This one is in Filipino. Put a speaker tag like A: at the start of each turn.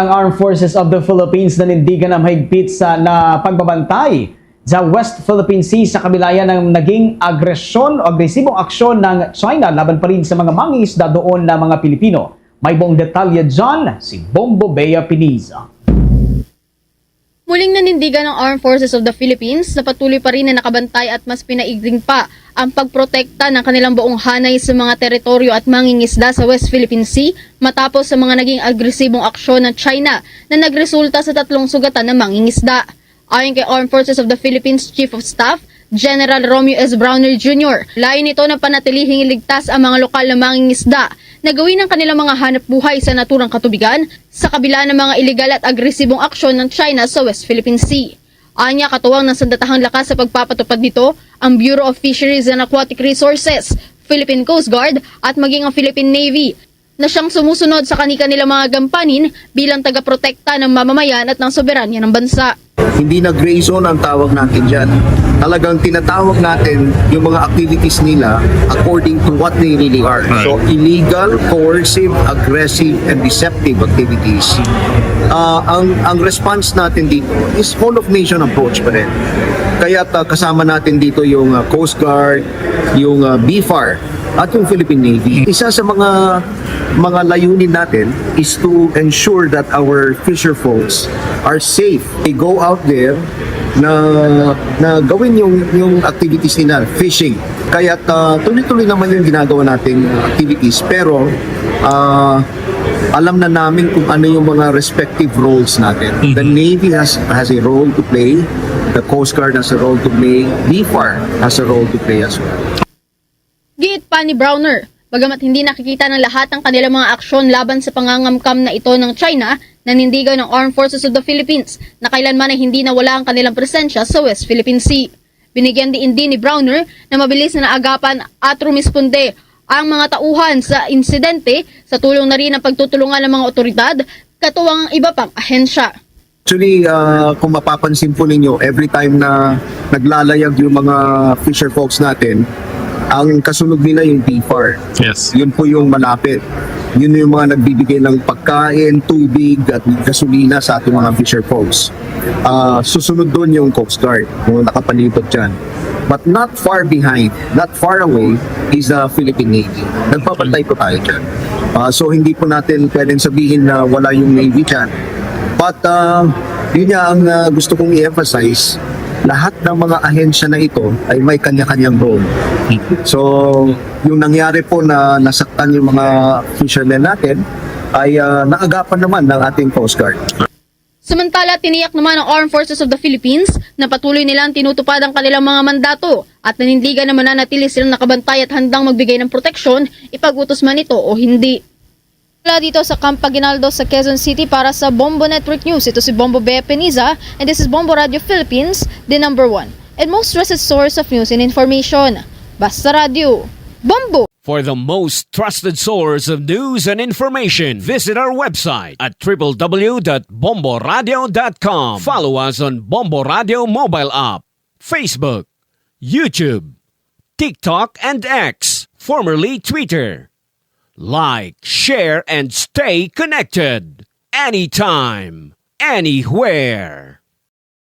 A: Ang Armed Forces of the Philippines nanindigan ng mahigpit na pagbabantay sa West Philippine Sea sa kabilayan ng naging agresibong aksyon ng China laban pa rin sa mga mangingisda doon na mga Pilipino. May buong detalye dyan si Bombo Bea Piniza.
B: Muling nanindigan ng Armed Forces of the Philippines na patuloy pa rin na nakabantay at mas pinaigting pa ang pagprotekta ng kanilang buong hanay sa mga teritoryo at mangingisda sa West Philippine Sea matapos sa mga naging agresibong aksyon ng China na nagresulta sa 3 sugatan ng mangingisda. Ayon kay Armed Forces of the Philippines Chief of Staff, General Romeo S. Browner Jr., layo nito na panatilihing iligtas ang mga lokal na mangingisda na gawin ang kanilang mga hanap buhay sa naturang katubigan sa kabila ng mga iligal at agresibong aksyon ng China sa West Philippine Sea. Anya, katuwang ng sandatahang lakas sa pagpapatupad nito ang Bureau of Fisheries and Aquatic Resources, Philippine Coast Guard at maging ang Philippine Navy na siyang sumusunod sa kani-kanilang mga gampanin bilang tagaprotekta ng mamamayan at ng soberanya ng bansa.
C: Hindi na gray zone ang tawag natin dyan. Talagang tinatawag natin yung mga activities nila according to what they really are. So, illegal, coercive, aggressive, and deceptive activities. Ang response natin dito is whole of nation approach pa rin. Kaya kasama natin dito yung Coast Guard, yung BFAR, at yung Philippine Navy. Isa sa mga layunin natin is to ensure that our fisher folks are safe. They go out there na gawin yung activities nila, fishing. Kaya tuloy-tuloy naman yung ginagawa nating activities, pero alam na namin kung ano yung mga respective roles natin. The Navy has a role to play, the Coast Guard has a role to play, BFAR has a role to play as well.
B: Giit pa ni Browner, bagamat hindi nakikita ng lahat ang kanilang mga aksyon laban sa pangangamkam na ito ng China, nanindigan ng Armed Forces of the Philippines na kailanman ay hindi nawala ang kanilang presensya sa West Philippine Sea. Binigyan din ni Browner na mabilis na naagapan at rumisponde ang mga tauhan sa insidente sa tulong na rin ng pagtutulungan ng mga otoridad, katuwang ang iba pang ahensya.
C: Actually, kung mapapansin po ninyo, every time na naglalayag yung mga fisher folks natin, ang kasunod nila yung BFAR.
D: Yes.
C: Yun po yung malapit. Yun yung mga nagbibigay ng pagkain, tubig at gasolina sa ating mga fisher folks. Susunod doon yung Coast Guard, kung nakapalibot dyan. But not far behind, not far away, is the Philippine Navy. Nagpapantay po tayo dyan. So hindi po natin pwedeng sabihin na wala yung Navy dyan. But yun nga ang gusto kong i-emphasize, lahat ng mga ahensya na ito ay may kanya-kanyang role. So, yung nangyari po na nasaktan yung mga fishermen natin ay naagapan naman ng ating Coast Guard.
B: Samantala, tiniyak naman ng Armed Forces of the Philippines na patuloy nilang tinutupad ang kanilang mga mandato at nanindigan na mananatili silang nakabantay at handang magbigay ng proteksyon, ipag-utos man ito o hindi. Mula dito sa Camp Aguinaldo sa Quezon City para sa Bombo Network News, ito si Bombo Bea Piniza and this is Bombo Radio Philippines, the #1 and most trusted source of news and information. Basta Radio, Bombo!
D: For the most trusted source of news and information, visit our website at www.bomboradio.com. Follow us on Bombo Radio mobile app, Facebook, YouTube, TikTok, and X, formerly Twitter. Like, share, and stay connected. Anytime, anywhere.